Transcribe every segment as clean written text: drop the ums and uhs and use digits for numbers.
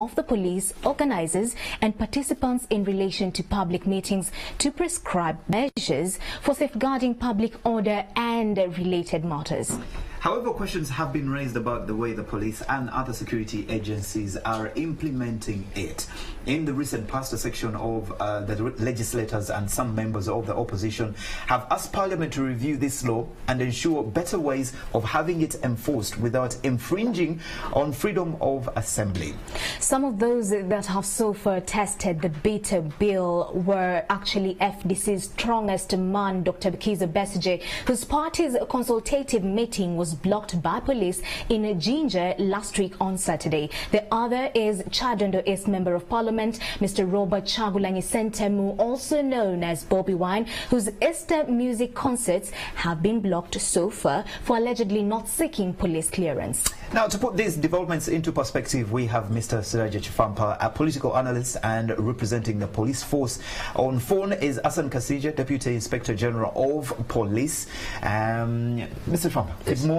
of the police, organizers and participants in relation to public meetings to prescribe measures for safeguarding public order and related matters. However, questions have been raised about the way the police and other security agencies are implementing it. In the recent past, a section of the legislators and some members of the opposition have asked Parliament to review this law and ensure better ways of having it enforced without infringing on freedom of assembly. Some of those that have so far tested the beta bill were actually FDC's strongest man, Dr. Kizza Besigye, whose party's consultative meeting was blocked by police in Jinja last week on Saturday. The other is Chadondo East Member of Parliament, Mr. Robert Kyagulanyi Ssentamu, also known as Bobi Wine, whose Easter music concerts have been blocked so far for allegedly not seeking police clearance. Now, to put these developments into perspective, we have Mr. Siraje Chifampa, a political analyst and representing the police force. On phone is Hassan Kasija, Deputy Inspector General of Police. Mr. Chifampa, good morning.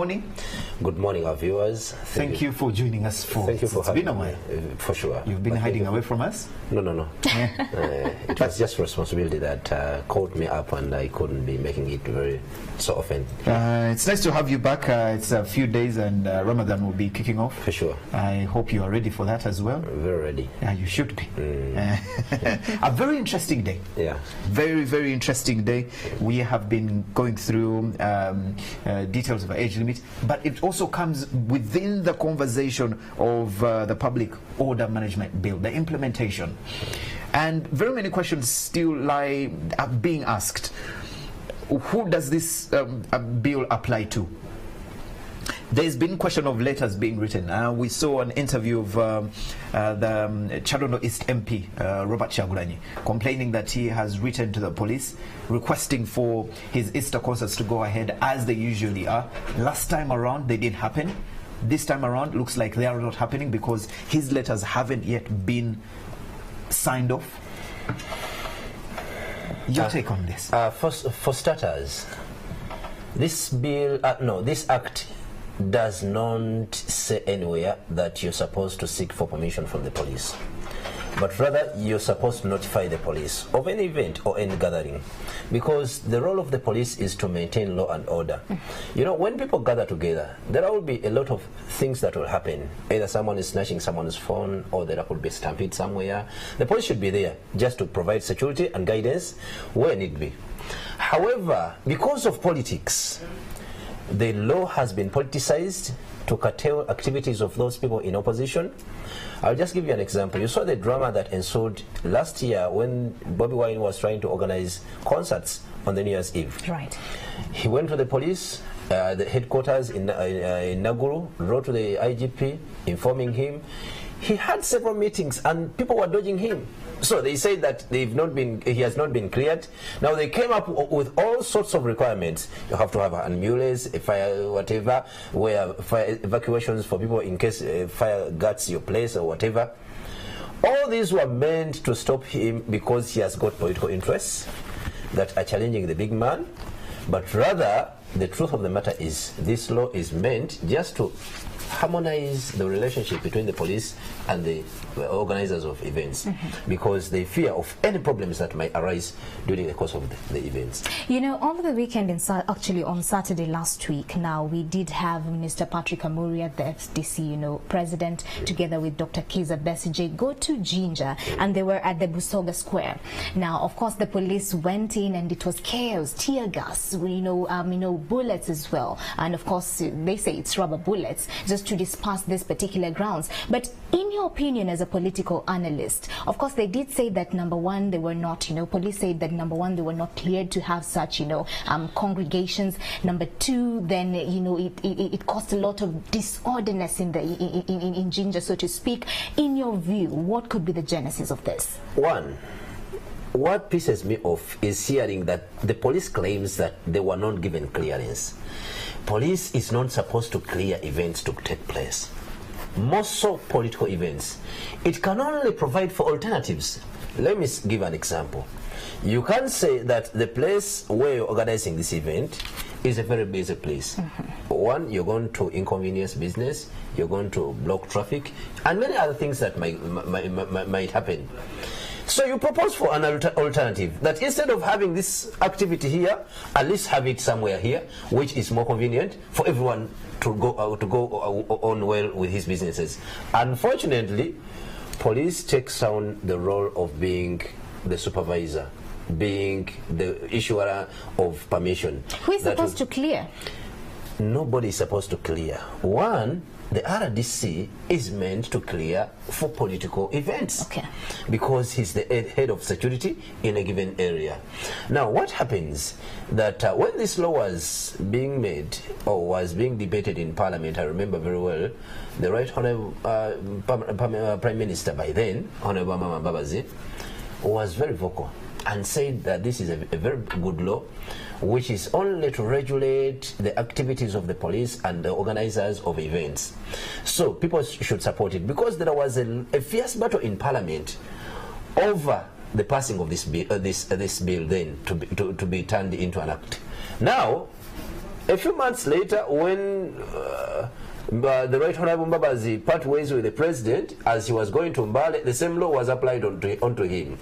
Good morning, our viewers. Thank you for joining us. Thank you for having me. For sure. You've been hiding away from us? No. It was just responsibility that called me up, and I couldn't be making it very so often. It's nice to have you back. It's a few days and Ramadan will be kicking off. For sure. I hope you are ready for that as well. Very ready. Yeah, you should be. A very interesting day. Yeah. Very, very interesting day. We have been going through details of age limit, but it also comes within the conversation of the Public Order Management Bill, the implementation. And very many questions still lie being asked. Who does this bill apply to? There's been question of letters being written. We saw an interview of the Chadondo East MP, Robert Kyagulanyi, complaining that he has written to the police requesting for his Easter concerts to go ahead as they usually are. Last time around, they didn't happen. This time around, looks like they are not happening because his letters haven't yet been signed off. Your take on this? For starters, this bill, this act does not say anywhere that you're supposed to seek for permission from the police, but rather you're supposed to notify the police of any event or any gathering, because the role of the police is to maintain law and order. You know, when people gather together, there will be a lot of things that will happen. Either someone is snatching someone's phone, or there could be a stampede somewhere. The police should be there just to provide security and guidance where need be. However, because of politics, the law has been politicized to curtail activities of those people in opposition. I'll just give you an example. You saw the drama that ensued last year when Bobi Wine was trying to organize concerts on the New Year's Eve. Right. He went to the police, the headquarters in Naguru, wrote to the IGP, informing him. He had several meetings and people were dodging him. So they say that he has not been cleared. Now they came up with all sorts of requirements. You have to have an ambulance, a fire, whatever, where fire evacuations for people in case fire guts your place or whatever. All these were meant to stop him because he has got political interests that are challenging the big man. But rather, the truth of the matter is this law is meant just to harmonize the relationship between the police and the organizers of events, because they fear of any problems that might arise during the course of the events. You know, over the weekend, actually on Saturday last week, now we did have Minister Patrick Amuria, the FDC, president, together with Dr. Kizza Besigye, go to Jinja, and they were at the Busoga Square. Now, of course, the police went in, and it was chaos, tear gas, bullets as well, and of course, they say it's rubber bullets, just to disperse this particular grounds. But in your opinion as a political analyst, of course they did say that number one, they were not, police said that number one, they were not cleared to have such, congregations. Number two, then, it caused a lot of disorderness in Jinja, so to speak. In your view, what could be the genesis of this? One, what pisses me off is hearing that the police claims that they were not given clearance. Police is not supposed to clear events to take place. most so political events, it can only provide for alternatives. Let me give an example. You can't say that the place where you're organizing this event is a very busy place. One, you're going to inconvenience business, you're going to block traffic, and many other things that might happen. So you propose for an alternative, that instead of having this activity here, at least have it somewhere here, which is more convenient for everyone to go on well with his businesses. Unfortunately, police takes on the role of being the supervisor, being the issuer of permission. Who is supposed to clear? Nobody is supposed to clear. One, the RDC is meant to clear for political events, because he's the head of security in a given area. Now, what happens that when this law was being made or was being debated in Parliament, I remember very well, the Right Honourable Prime Minister by then, Honourable Mama Mbabazi, was very vocal and said that this is a very good law, which is only to regulate the activities of the police and the organizers of events. So people should support it, because there was a fierce battle in Parliament over the passing of this bill, this bill then to be turned into an act. Now, a few months later, when the Right Honourable Mbabazi part ways with the president as he was going to Mbale, the same law was applied onto him.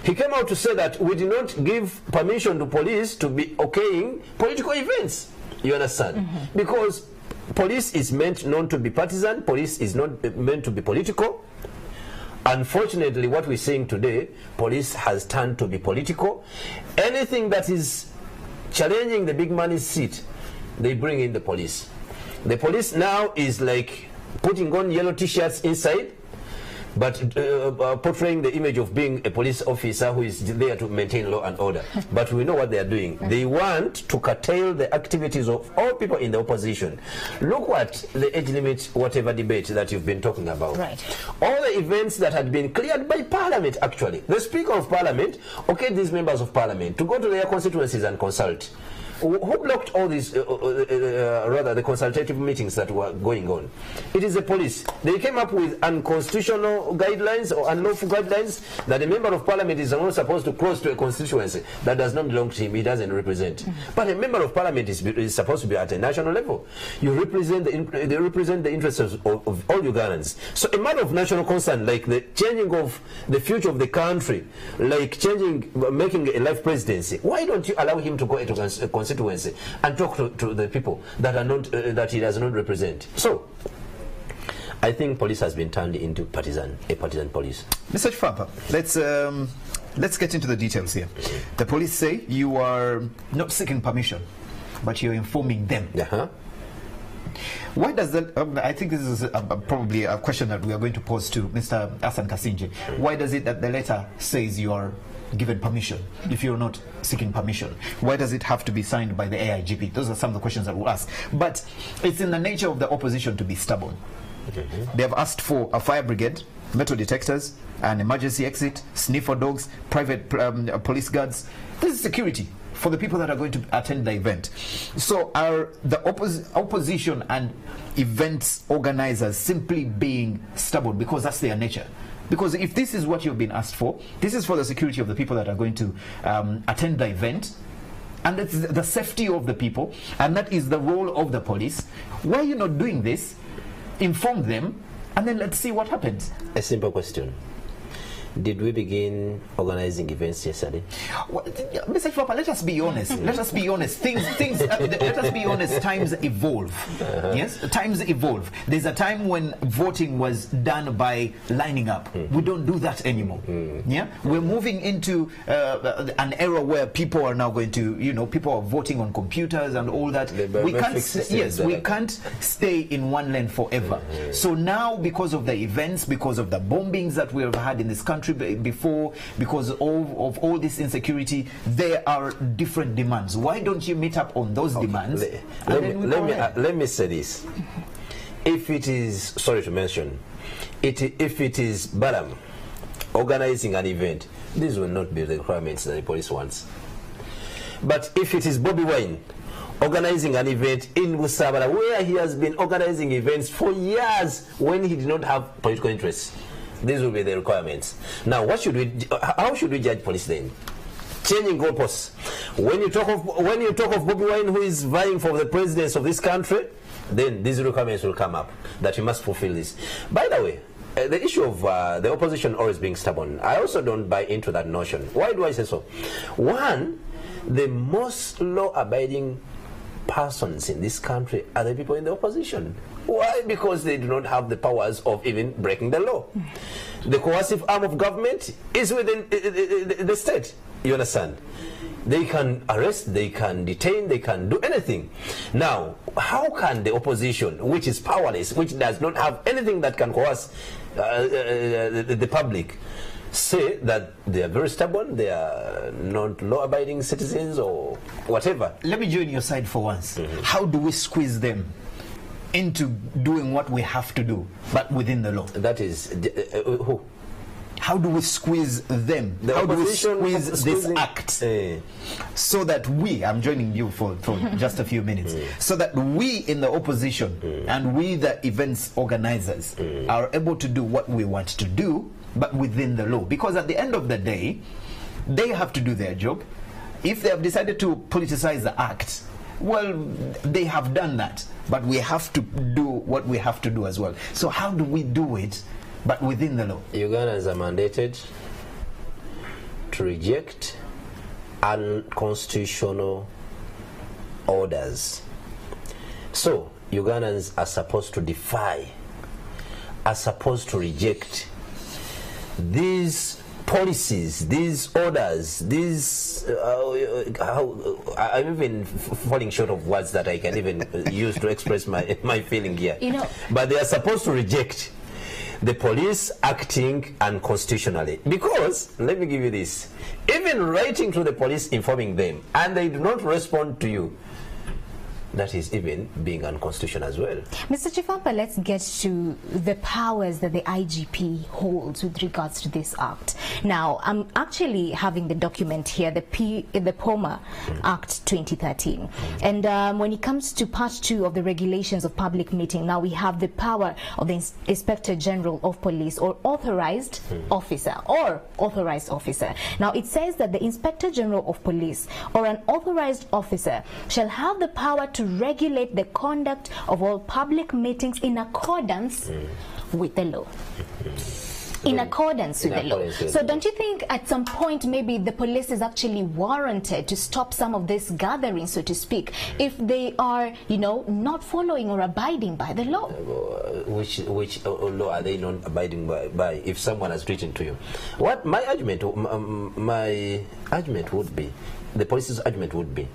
He came out to say that we did not give permission to police to be okaying political events. You understand? Because police is meant not to be partisan, police is not meant to be political. Unfortunately, what we're seeing today, police has turned to be political. Anything that is challenging the big money's seat, they bring in the police. The police now is like putting on yellow t-shirts inside, but portraying the image of being a police officer who is there to maintain law and order. But we know what they are doing. They want to curtail the activities of all people in the opposition. Look at the age limit, whatever debate that you've been talking about. Right. All the events that had been cleared by Parliament, actually. The Speaker of Parliament okayed these members of Parliament to go to their constituencies and consult. Who blocked all these, rather the consultative meetings that were going on? It is the police. They came up with unconstitutional guidelines or unlawful guidelines that a member of Parliament is not supposed to close to a constituency that does not belong to him, he doesn't represent. But a member of Parliament is supposed to be at a national level. You represent they represent the interests of all Ugandans. So a matter of national concern, like the changing of the future of the country, like making a life presidency, why don't you allow him to go into a constituency and talk to the people that are not that he does not represent? So I think police has been turned into a partisan police. Mr. Chifapa, let's get into the details here. The police say you are not seeking permission, but you're informing them. Why does that? I think this is probably a question that we are going to pose to Mr. Hassan Kassinje. Why does it that the letter says you are given permission if you're not seeking permission? Why does it have to be signed by the AIGP? Those are some of the questions that we'll ask. But it's in the nature of the opposition to be stubborn. They have asked for a fire brigade, metal detectors, an emergency exit, sniffer dogs, private police guards. This is security for the people that are going to attend the event. So are the opposition and events organizers simply being stubborn because that's their nature? Because if this is what you've been asked for, this is for the security of the people that are going to attend the event, and it's the safety of the people, and that is the role of the police. Why are you not doing this? Inform them, and then let's see what happens. A simple question. Did we begin organizing events yesterday? Well, Mr. Chifapa, let us be honest. Let us be honest. Let us be honest. Times evolve. Yes, times evolve. There's a time when voting was done by lining up. We don't do that anymore. Yeah, we're moving into an era where people are now going to, people are voting on computers and all that. We can't. We can't stay in one lane forever. So now, because of the events, because of the bombings that we have had in this country before, because of all this insecurity, there are different demands. Why don't you meet up on those demands? Let me say this. If it is, sorry to mention, if it is Balam organizing an event, these will not be the requirements that the police wants. But if it is Bobby Wine organizing an event in Busabala, where he has been organizing events for years when he did not have political interests. These will be the requirements. Now, what should we? How should we judge police then? Changing goalposts. When you talk of Bobi Wine, who is vying for the presidency of this country, then these requirements will come up that you must fulfill this. By the way, the issue of the opposition always being stubborn, I also don't buy into that notion. Why do I say so? One, the most law-abiding persons in this country are the people in the opposition. Why? Because they do not have the powers of even breaking the law. The coercive arm of government is within the state. You understand? They can arrest, they can detain, they can do anything. Now, how can the opposition, which is powerless, which does not have anything that can coerce the public, say that they are very stubborn, they are not law-abiding citizens or whatever? Let me join your side for once. How do we squeeze them into doing what we have to do, but within the law? That is, who? How do we squeeze them? How do we squeeze this act so that we, I'm joining you for just a few minutes, so that we in the opposition and we the events organizers are able to do what we want to do, but within the law? Because at the end of the day, they have to do their job. If they have decided to politicize the act, well, they have done that, but we have to do what we have to do as well. So how do we do it, but within the law? Ugandans are mandated to reject unconstitutional orders. So Ugandans are supposed to defy, are supposed to reject these policies, these orders, these I'm even falling short of words that I can even use to express my feeling here. You know, but they are supposed to reject the police acting unconstitutionally. Because, let me give you this, even writing to the police informing them and they do not respond to you, that is even being unconstitutional as well. Mr. Chifampa, let's get to the powers that the IGP holds with regards to this act. Now, I'm actually having the document here, the POMA Act 2013. And when it comes to Part 2 of the Regulations of Public Meeting, now we have the power of the Inspector General of Police or authorized officer Now, it says that the Inspector General of Police or an authorized officer shall have the power to regulate the conduct of all public meetings in accordance with the law. In accordance with the law. So don't you think at some point maybe the police is actually warranted to stop some of this gathering, so to speak, if they are, you know, not following or abiding by the law? Which law are they not abiding by if someone has written to you? What my argument would be, the police's argument would be,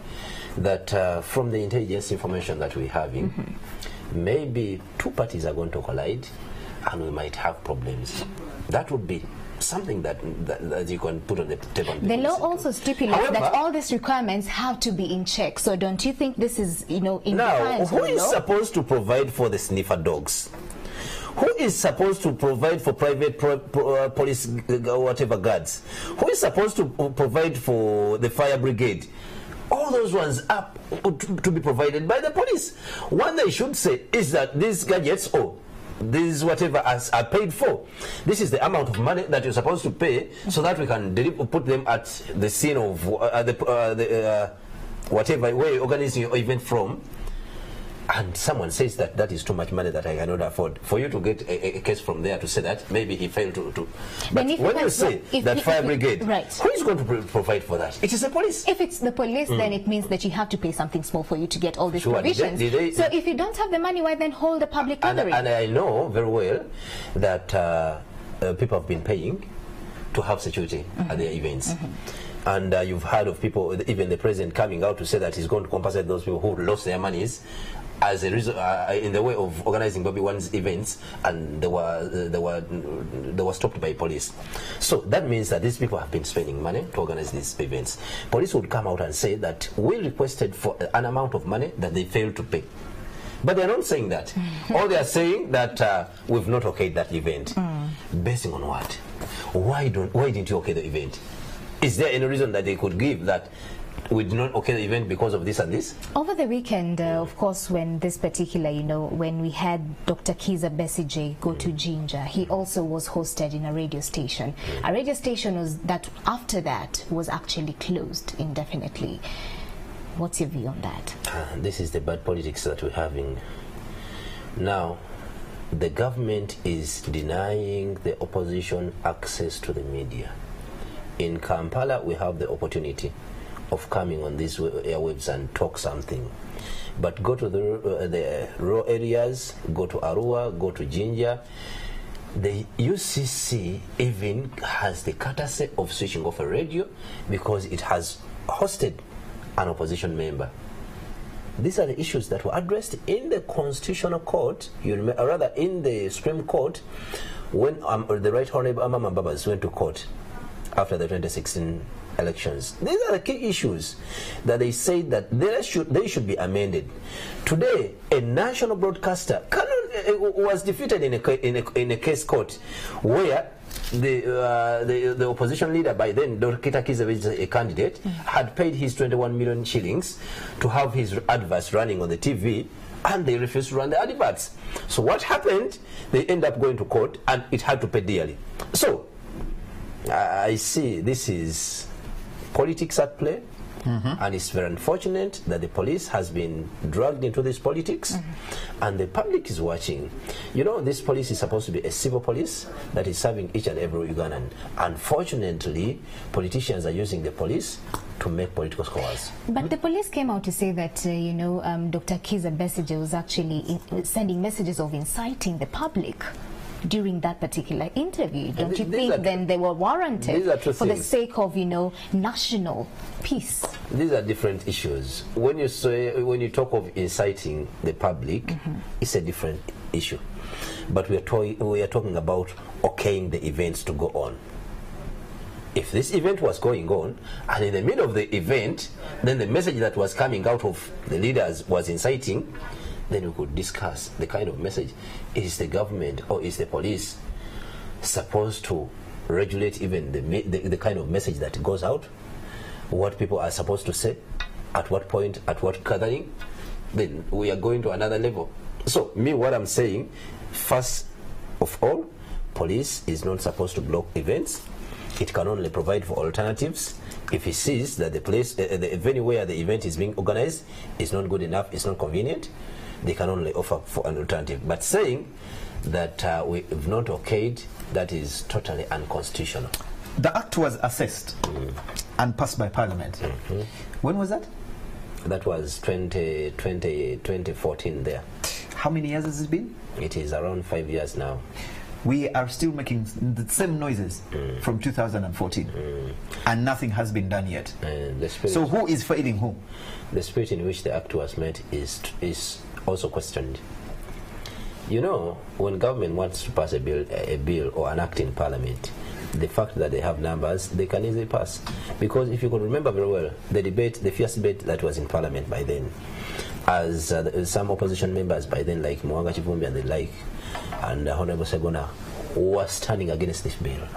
that from the intelligence information that we're having, maybe two parties are going to collide and we might have problems. That would be something that you can put on the table. The law also stipulates that all these requirements have to be in check. So don't you think this is, you know, in defiance of the law? Who is supposed to provide for the sniffer dogs? Who is supposed to provide for private police, whatever guards? Who is supposed to provide for the fire brigade? All those ones are to be provided by the police. What they should say is that these gadgets, these whatever are paid for. This is the amount of money that you're supposed to pay so that we can put them at the scene of whatever where you're organizing your event from. And someone says that that is too much money that I cannot afford. For you to get a case from there to say that maybe he failed to. But when you say that fire brigade, who is going to provide for that? It is the police. If it's the police, then it means that you have to pay something small for you to get all these provisions. So if you don't have the money, why then hold the public gathering? And I know very well that people have been paying to have security at their events. And you've heard of people, even the president, coming out to say that he's going to compensate those people who lost their monies as a reason in the way of organizing Bobi Wine's events, and they were stopped by police. So that means that these people have been spending money to organize these events. Police would come out and say that we requested for an amount of money that they failed to pay. But they're not saying that. All they are saying that we've not okayed that event. Basing on what? Why didn't you okay the event? Is there any reason that they could give that we did not okay the event because of this and this? Over the weekend, of course, when this particular, when we had Dr. Kizza Besigye go to Jinja, he also was hosted in a radio station. A radio station that after that was actually closed indefinitely. What's your view on that? This is the bad politics that we're having. Now, the government is denying the opposition access to the media. In Kampala, we have the opportunity of coming on these airwaves and talk something. But go to the rural areas, go to Arua, go to Jinja. The UCC even has the courtesy of switching off a radio because it has hosted an opposition member. These are the issues that were addressed in the Constitutional Court, or rather in the Supreme Court, when the Right Honorable Amama Mbabazi went to court after the 2016 elections. These are the key issues that they say that they should be amended. Today, a national broadcaster was defeated in a case court where the opposition leader by then, Dr. Kizza Besigye, a candidate, had paid his 21 million shillings to have his adverts running on the TV, and they refused to run the adverts. So what happened? They end up going to court, and it had to pay dearly. So I see this is politics at play. And it's very unfortunate that the police has been dragged into this politics, and the public is watching. This police is supposed to be a civil police that is serving each and every Ugandan. Unfortunately, politicians are using the police to make political scores. But the police came out to say that, Dr. Kizza Besigye was actually sending messages of inciting the public during that particular interview. Don't you think then they were warranted for the sake of, national peace? These are different issues. When you talk of inciting the public, it's a different issue. But we are talking about okaying the events to go on. If this event was going on, and in the middle of the event, then the message that was coming out of the leaders was inciting, then we could discuss the kind of message. Is the government or is the police supposed to regulate even the kind of message that goes out? What people are supposed to say, at what point, at what gathering? Then we are going to another level. So what I'm saying, first of all, police is not supposed to block events. It can only provide for alternatives. If it sees that the place, the venue where the event is being organized is not good enough, it's not convenient, they can only offer for an alternative. But saying that we have not okayed, that is totally unconstitutional. The act was assessed and passed by Parliament. When was that? That was 2014 there. How many years has it been? It is around 5 years now. We are still making the same noises from 2014, and nothing has been done yet. So who is failing who? The spirit in which the act was made is also questioned. When government wants to pass a bill or an act in Parliament, the fact that they have numbers, they can easily pass. Because if you could remember very well, the fierce debate that was in Parliament by then, as some opposition members by then, like Mwanga Chivumbi and the like, and Honorable Segona, were standing against this bill.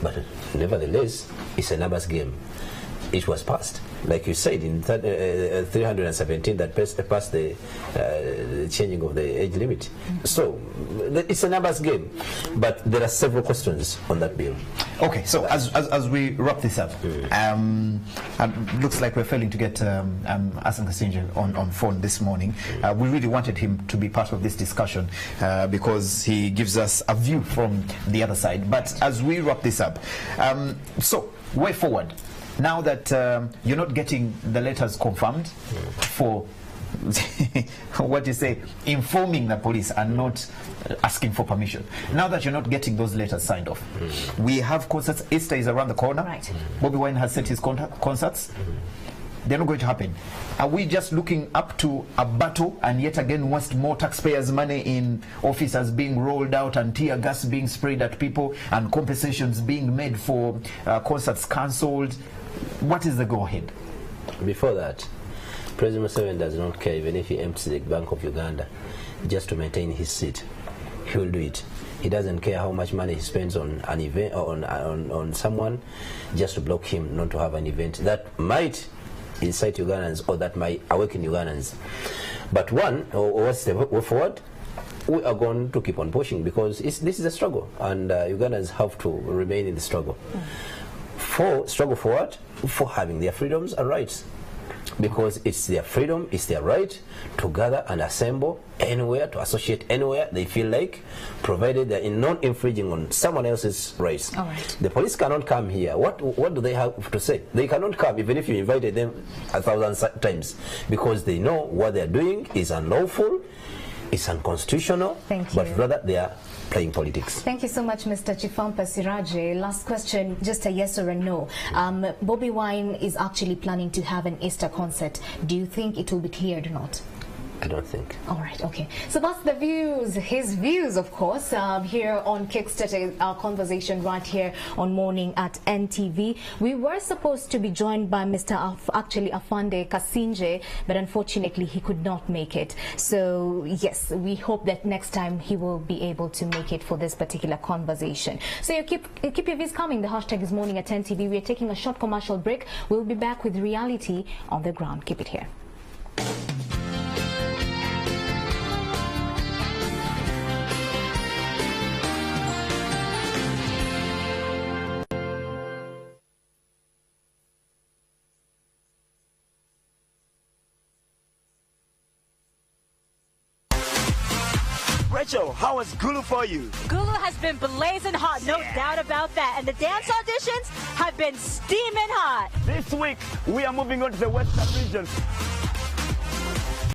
But nevertheless, it's a numbers game. It was passed, like you said, in 317 that passed the changing of the age limit. So it's a numbers game, but there are several questions on that bill. Okay, so as we wrap this up, looks like we're failing to get Asan Kasingye on phone this morning. We really wanted him to be part of this discussion because he gives us a view from the other side. But as we wrap this up, so way forward. Now that you're not getting the letters confirmed for what you say, informing the police and not asking for permission. Now that you're not getting those letters signed off, we have concerts. Easter is around the corner. Right. Bobi Wine has set his concerts. They're not going to happen. Are we just looking up to a battle and yet again waste more taxpayers' money in officers being rolled out and tear gas being sprayed at people and compensations being made for concerts cancelled? What is the go-ahead? Before that, President Museveni does not care even if he empties the Bank of Uganda just to maintain his seat. He will do it. He doesn't care how much money he spends on an event or on someone just to block him not to have an event that might incite Ugandans or that might awaken Ugandans. But what's the way forward? We are going to keep on pushing because this is a struggle, and Ugandans have to remain in the struggle. Struggle for what? For having their freedoms and rights. Because it's their freedom, it's their right to gather and assemble anywhere, to associate anywhere they feel like, provided they're not infringing on someone else's rights. All right. The police cannot come here. What do they have to say? They cannot come even if you invited them 1,000 times, because they know what they're doing is unlawful, it's unconstitutional, but rather they are playing politics. Thank you so much, Mr. Chifampa Siraje. Last question, just a yes or a no. Bobby Wine is actually planning to have an Easter concert. Do you think it will be cleared or not? I don't think. All right, okay. So that's the views, his views, of course, here on Kickstarter, our conversation right here on Morning at NTV. We were supposed to be joined by Mr. Afande Kasinje, but unfortunately he could not make it. So yes, we hope that next time he will be able to make it for this particular conversation. So you keep your views coming. The hashtag is Morning at NTV. We are taking a short commercial break. We'll be back with reality on the ground. Keep it here. Rachel, how was Gulu for you? Gulu has been blazing hot, no doubt about that. And the dance auditions have been steaming hot. This week, we are moving on to the Western region.